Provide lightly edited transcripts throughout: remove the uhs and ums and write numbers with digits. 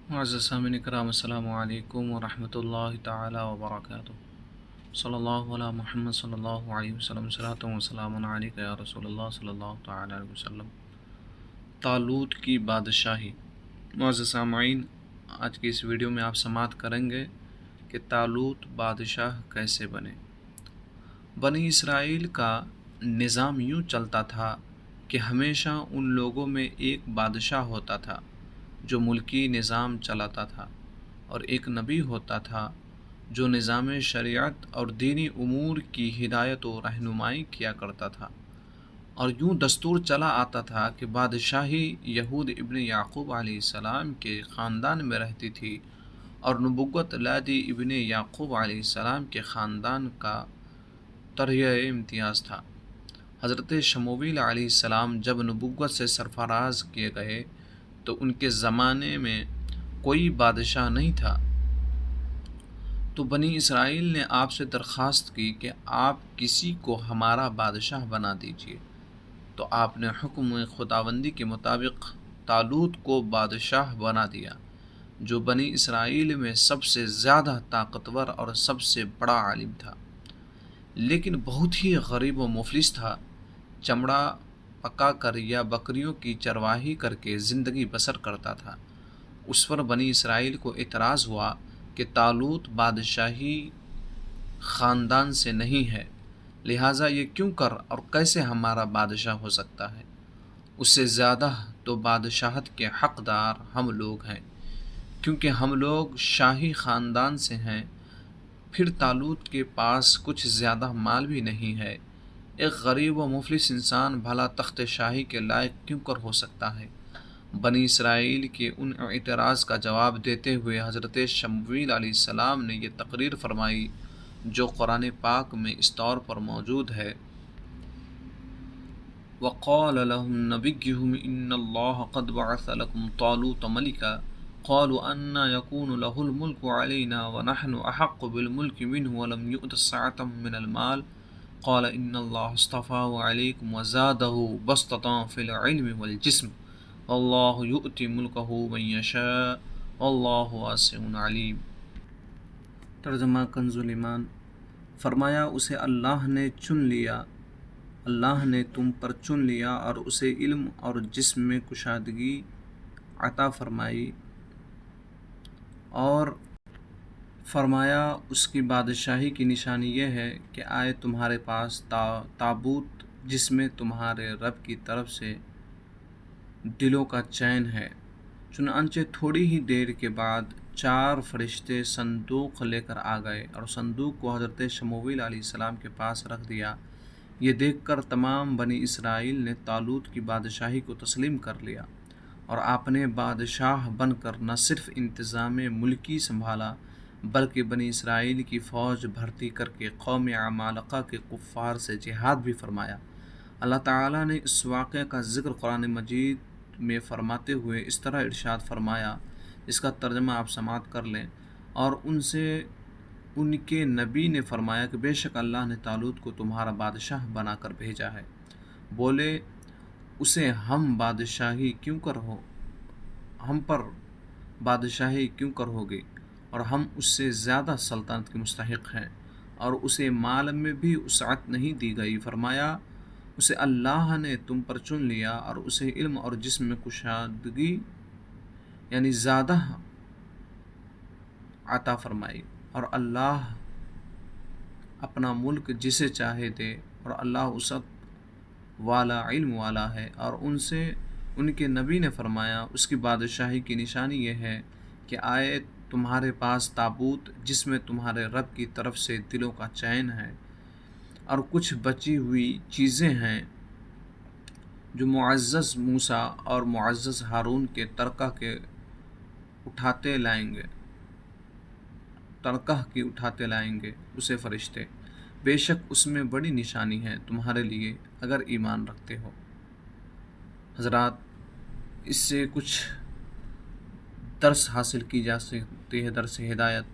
معزز سامعین کرام، السلام علیکم ورحمۃ اللہ تعالی وبرکاتہ۔ صلی اللہ علیہ محمد صلی اللہ علیہ وسلم، صلاۃ و سلام علیک یا رسول اللہ صلی اللہ تعالی علیہ وسلم۔ طالوت کی بادشاہی۔ معزز سامعین، آج کی اس ویڈیو میں آپ سماعت کریں گے کہ طالوت بادشاہ کیسے بنے۔ بنی اسرائیل کا نظام یوں چلتا تھا کہ ہمیشہ ان لوگوں میں ایک بادشاہ ہوتا تھا جو ملکی نظام چلاتا تھا، اور ایک نبی ہوتا تھا جو نظام شریعت اور دینی امور کی ہدایت و رہنمائی کیا کرتا تھا۔ اور یوں دستور چلا آتا تھا کہ بادشاہی یہود ابن یعقوب علیہ السلام کے خاندان میں رہتی تھی، اور نبوت لادی ابن یعقوب علیہ السلام کے خاندان کا طرح امتیاز تھا۔ حضرت شمویل علیہ السلام جب نبوت سے سرفراز کیے گئے تو ان کے زمانے میں کوئی بادشاہ نہیں تھا، تو بنی اسرائیل نے آپ سے درخواست کی کہ آپ کسی کو ہمارا بادشاہ بنا دیجیے۔ تو آپ نے حکم خداوندی کے مطابق طالوت کو بادشاہ بنا دیا، جو بنی اسرائیل میں سب سے زیادہ طاقتور اور سب سے بڑا عالم تھا، لیکن بہت ہی غریب و مفلس تھا۔ چمڑا پکا کر یا بکریوں کی چرواہی کر کے زندگی بسر کرتا تھا۔ اس پر بنی اسرائیل کو اعتراض ہوا کہ طالوت بادشاہی خاندان سے نہیں ہے، لہٰذا یہ کیوں کر اور کیسے ہمارا بادشاہ ہو سکتا ہے؟ اس سے زیادہ تو بادشاہت کے حقدار ہم لوگ ہیں، کیونکہ ہم لوگ شاہی خاندان سے ہیں۔ پھر طالوت کے پاس کچھ زیادہ مال بھی نہیں ہے۔ ایک غریب و مفلس انسان بھلا تخت شاہی کے لائق کیوں کر ہو سکتا ہے؟ بنی اسرائیل کے ان اعتراض کا جواب دیتے ہوئے حضرت شمویل علیہ السلام نے یہ تقریر فرمائی جو قرآن پاک میں اس طور پر موجود ہے: وَقَالَ لَهُمْ نَبِيُّهُمْ إِنَّ اللَّهَ قَدْ بَعَثَ لَكُمْ طَالُوتَ مَلِكًا قَالُوا أَنَّىٰ يَكُونُ لَهُ الْمُلْكُ عَلَيْنَا وَنَحْنُ أَحَقُّ بِالْمُلْكِ مِنْهُ وَلَمْ يُؤْتَ سَعَةً مِنَ الْمَالِ قَالَ إِنَّ اللَّهَ اصْطَفَاهُ عَلَيْكُمْ وَزَادَهُ بَسْطَةً فِي الْعِلْمِ وَالْجِسْمِ وَاللَّهُ يُؤْتِي مُلْكَهُ مَن يَشَاءُ وَاللَّهُ وَاسِعٌ عَلِيمٌ۔ ترجمہ کنز ایمان۔ فرمایا، اسے اللہ نے چن لیا، اللہ نے تم پر چن لیا اور اسے علم اور جسم میں کشادگی عطا فرمائی، اور فرمایا اس کی بادشاہی کی نشانی یہ ہے کہ آئے تمہارے پاس تابوت جس میں تمہارے رب کی طرف سے دلوں کا چین ہے۔ چنانچہ تھوڑی ہی دیر کے بعد 4 فرشتے صندوق لے کر آ گئے اور صندوق کو حضرت شمویل علیہ السلام کے پاس رکھ دیا۔ یہ دیکھ کر تمام بنی اسرائیل نے طالوت کی بادشاہی کو تسلیم کر لیا، اور آپ نے بادشاہ بن کر نہ صرف انتظام ملکی سنبھالا بلکہ بنی اسرائیل کی فوج بھرتی کر کے قوم عمالقہ کے کفار سے جہاد بھی فرمایا۔ اللہ تعالیٰ نے اس واقعے کا ذکر قرآن مجید میں فرماتے ہوئے اس طرح ارشاد فرمایا، اس کا ترجمہ آپ سماعت کر لیں: اور ان سے ان کے نبی نے فرمایا کہ بے شک اللہ نے طالوت کو تمہارا بادشاہ بنا کر بھیجا ہے۔ بولے، اسے ہم پر بادشاہی کیوں کر ہوگی، اور ہم اس سے زیادہ سلطنت کے مستحق ہیں، اور اسے مال میں بھی وسعت نہیں دی گئی۔ فرمایا، اسے اللہ نے تم پر چن لیا اور اسے علم اور جسم میں کشادگی یعنی زیادہ عطا فرمائی، اور اللہ اپنا ملک جسے چاہے دے، اور اللہ وسعت والا علم والا ہے۔ اور ان کے نبی نے فرمایا، اس کی بادشاہی کی نشانی یہ ہے کہ آئے تمہارے پاس تابوت جس میں تمہارے رب کی طرف سے دلوں کا چین ہے، اور کچھ بچی ہوئی چیزیں ہیں جو معزز موسیٰ اور معزز ہارون کے ترکہ کی اٹھاتے لائیں گے اسے فرشتے۔ بے شک اس میں بڑی نشانی ہے تمہارے لیے اگر ایمان رکھتے ہو۔ حضرات، اس سے کچھ درس حاصل کی جا سکتی ہے، درس ہدایت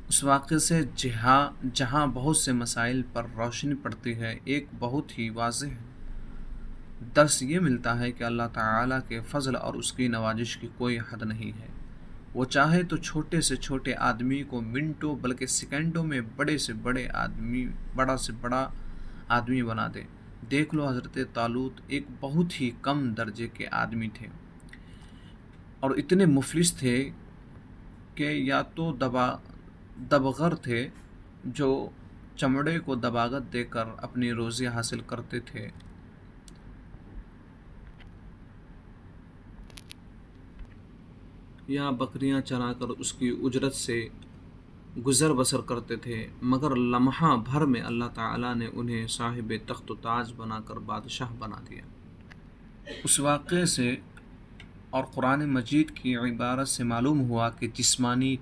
اس واقعے سے جہاں بہت سے مسائل پر روشنی پڑتی ہے۔ ایک بہت ہی واضح درس یہ ملتا ہے کہ اللہ تعالیٰ کے فضل اور اس کی نوازش کی کوئی حد نہیں ہے۔ وہ چاہے تو چھوٹے سے چھوٹے آدمی کو منٹوں بلکہ سیکنڈوں میں بڑے سے بڑے آدمی بڑا سے بڑا آدمی بنا دے۔ دیکھ لو حضرت طالوت ایک بہت ہی کم درجے کے آدمی تھے اور اتنے مفلس تھے کہ یا تو دبغر تھے جو چمڑے کو دباغت دے کر اپنی روزی حاصل کرتے تھے، یا بکریاں چرا کر اس کی اجرت سے گزر بسر کرتے تھے، مگر لمحہ بھر میں اللہ تعالیٰ نے انہیں صاحب تخت و تاج بنا کر بادشاہ بنا دیا۔ اس واقعے سے اور قرآن مجید کی عبارت سے معلوم ہوا کہ جسمانی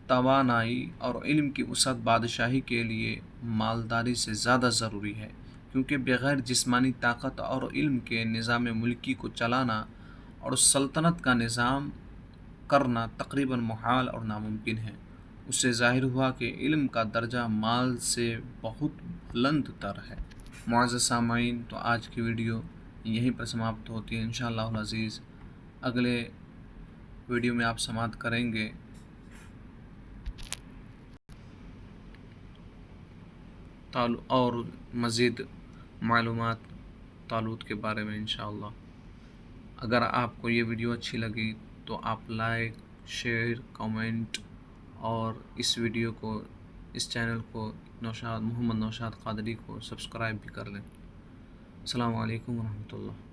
توانائی اور علم کی وسعت بادشاہی کے لیے مالداری سے زیادہ ضروری ہے، کیونکہ بغیر جسمانی طاقت اور علم کے نظام ملکی کو چلانا اور سلطنت کا نظام کرنا تقریباً محال اور ناممکن ہے۔ اس سے ظاہر ہوا کہ علم کا درجہ مال سے بہت بلند تر ہے۔ معزز سامعین، تو آج کی ویڈیو یہیں پر سماپت ہوتی ہے۔ انشاءاللہ العزیز اگلے ویڈیو میں آپ سماعت کریں گے اور مزید معلومات طالوت کے بارے میں انشاءاللہ۔ اگر آپ کو یہ ویڈیو اچھی لگی تو آپ لائک، شیئر، کامنٹ اور اس ویڈیو کو، اس چینل کو محمد نوشاد قادری کو سبسکرائب بھی کر لیں۔ السلام علیکم ورحمۃ اللہ۔